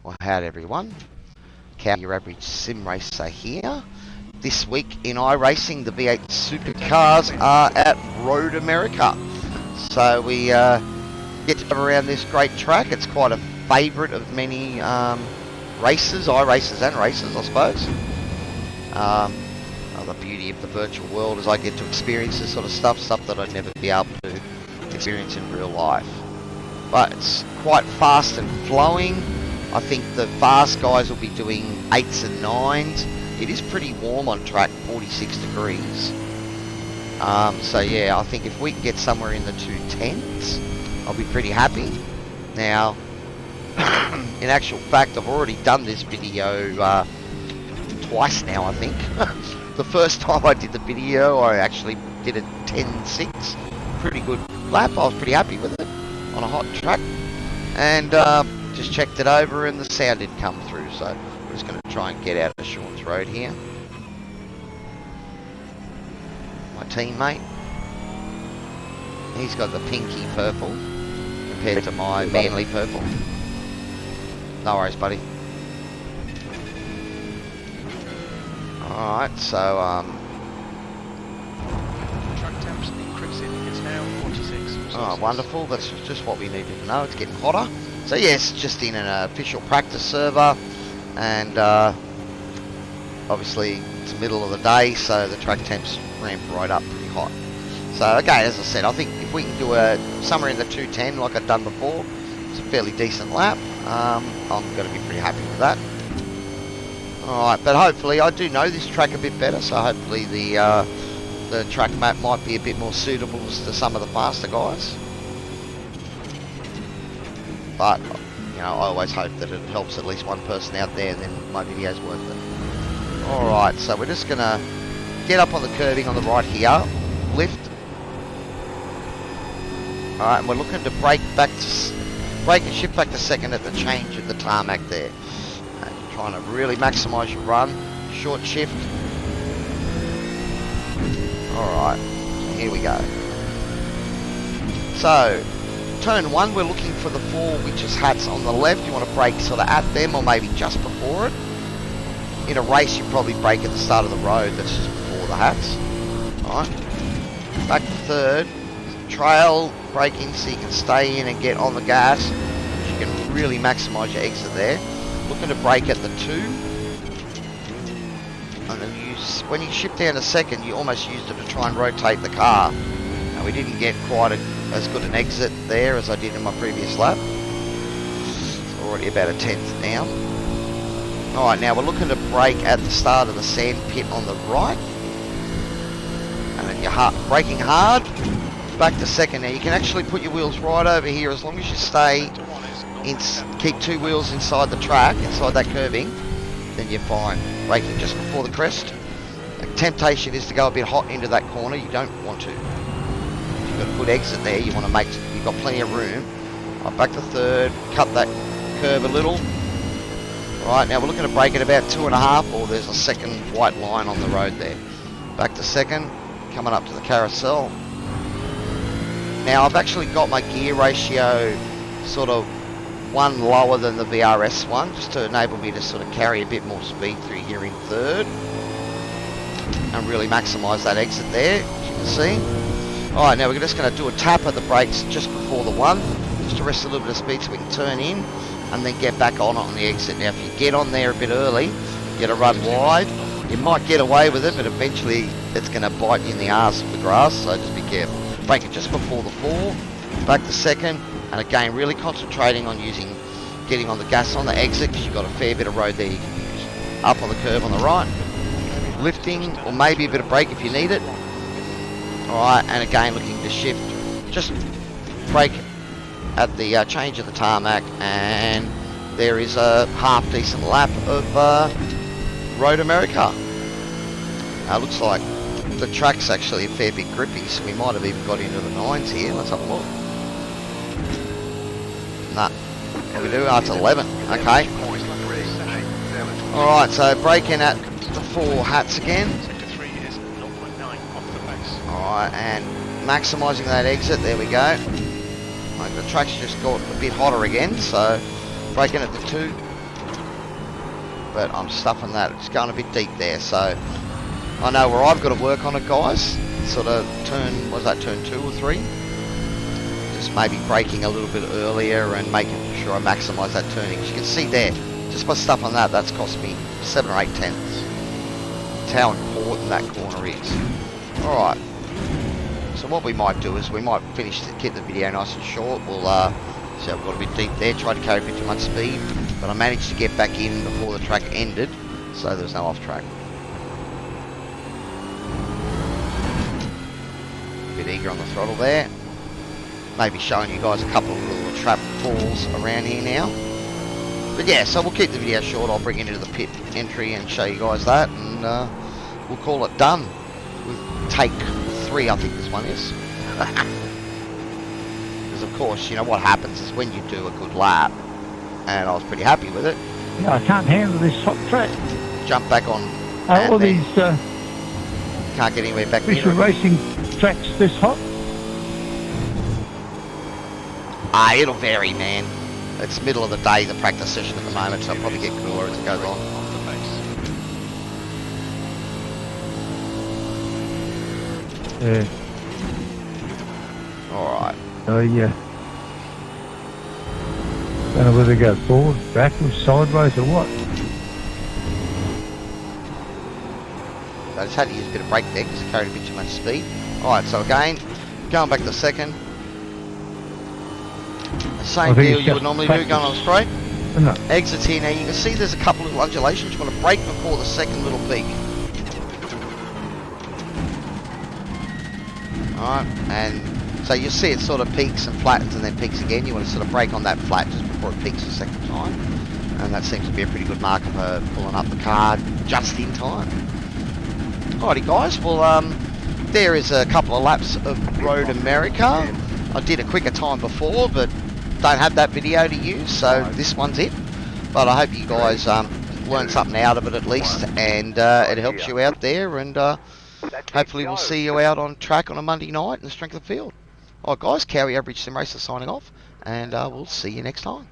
Well, howdy everyone. Cowy, your average sim racer here. This week in iRacing, the V8 Supercars are at Road America. So we get to drive around this great track. It's quite a favourite of many racers, iRacers and racers, I suppose. The beauty of the virtual world is I get to experience this sort of stuff that I'd never be able to experience in real life. But it's quite fast and flowing. I think the fast guys will be doing 8s and 9s. It is pretty warm on track, 46 degrees. So yeah, I think if we can get somewhere in the 210s, I'll be pretty happy. Now, in actual fact, I've already done this video twice now, I think. The first time I did the video, I actually did a 10.6. Pretty good lap. I was pretty happy with it on a hot track. And just checked it over and the sound didn't come through. So we're just going to try and get out of Sean's Road here. My teammate. He's got the pinky purple compared to my manly purple. No worries, buddy. Alright, so track temps increasing, it's now 46. oh, wonderful, that's just what we needed to know. It's getting hotter. So yes, just in an official practice server, and obviously it's the middle of the day, so the track temps ramp right up pretty hot. So again, as I said, I think if we can do a somewhere in the 210 like I've done before, it's a fairly decent lap. I'm going to be pretty happy with that. Alright, but hopefully, I do know this track a bit better, so hopefully the track map might be a bit more suitable to some of the faster guys. But, you know, I always hope that it helps at least one person out there, and then my video's worth it. Alright, so we're just going to get up on the curbing on the right here, lift. Alright, and we're looking to brake and shift back to second at the change of the tarmac there. Trying to really maximise your run, short shift. Alright, here we go. So, turn 1, we're looking for the 4 witches hats on the left. You want to brake sort of at them or maybe just before it. In a race, you probably brake at the start of the road, that's just before the hats. Alright, back to third. Trail braking so you can stay in and get on the gas. You can really maximise your exit there. Looking to brake at the 2, and then when you shift down to second, you almost used it to try and rotate the car. Now we didn't get quite as good an exit there as I did in my previous lap. It's already about a 10th now. Alright, now we're looking to brake at the start of the sand pit on the right, and then you're braking hard, back to second. Now you can actually put your wheels right over here as long as you stay keep 2 wheels inside the track, inside that curving, then you're fine. Braking just before the crest. The temptation is to go a bit hot into that corner. You don't want to. If you've got a good exit there, you want to make, you've got plenty of room. Right, back to third, cut that curve a little. Right, now we're looking to brake at about 2.5, or there's a second white line on the road there. Back to second, coming up to the carousel. Now I've actually got my gear ratio sort of 1 lower than the VRS one, just to enable me to sort of carry a bit more speed through here in third and really maximise that exit there, as you can see. Alright, now we're just going to do a tap of the brakes just before the 1, just to rest a little bit of speed so we can turn in and then get back on the exit. Now if you get on there a bit early, you got to run wide. You might get away with it, but eventually it's going to bite you in the arse of the grass, so just be careful. Brake it just before the 4, back to second. And again, really concentrating on getting on the gas on the exit, because you've got a fair bit of road there you can use. Up on the curve on the right, lifting, or maybe a bit of brake if you need it. Alright, and again looking to shift, just brake at the change of the tarmac, and there is a half decent lap of Road America. Looks like the track's actually a fair bit grippy, so we might have even got into the 9s here. Let's have a look. Nah, what do we do? Oh, it's 11. Okay. Alright, so braking at the 4 hats again. Alright, and maximising that exit. There we go. Like, the track's just got a bit hotter again, so braking at the 2. But I'm stuffing that. It's going a bit deep there, so I know where I've got to work on it, guys. Sort of turn, was that turn 2 or 3? Just maybe braking a little bit earlier and making sure I maximise that turning. As you can see there, just by stuff on that, that's cost me 7 or 8 tenths. That's how important that corner is. Alright, so what we might do is we might keep the video nice and short. We'll see, I've got a bit deep there, tried to carry a bit too much speed, but I managed to get back in before the track ended, so there's no off track. A bit eager on the throttle there. Maybe showing you guys a couple of little trap falls around here now. But yeah, so we'll keep the video short. I'll bring it into the pit entry and show you guys that, and we'll call it done with take 3, I think this one is. Because of course, you know what happens is when you do a good lap, and I was pretty happy with it. Yeah, I can't handle this hot track. Jump back on. All these can't get anywhere back visual near it. racing tracks this hot? It'll vary, man. It's middle of the day, the practice session at the moment, so I'll probably get cooler as it goes on. Off the pace. Yeah. Alright. Oh yeah. Don't know whether to go forward, backwards, sideways or what. So I just had to use a bit of brake there because it carried a bit too much speed. Alright, so again, going back to second. Same deal you would normally do, going on straight. No. Exits here now, you can see there's a couple of undulations. You want to brake before the second little peak. Alright, and so you see it sort of peaks and flattens and then peaks again. You want to sort of brake on that flat just before it peaks the second time. And that seems to be a pretty good marker for pulling up the car just in time. Alrighty guys, well there is a couple of laps of Road America. I did a quicker time before, but don't have that video to use, so this one's it. But I hope you guys learned something out of it at least, and it helps you out there, and hopefully we'll see you out on track on a Monday night in the strength of the field. Alright guys, Cowy Average Sim Racer signing off, and we'll see you next time.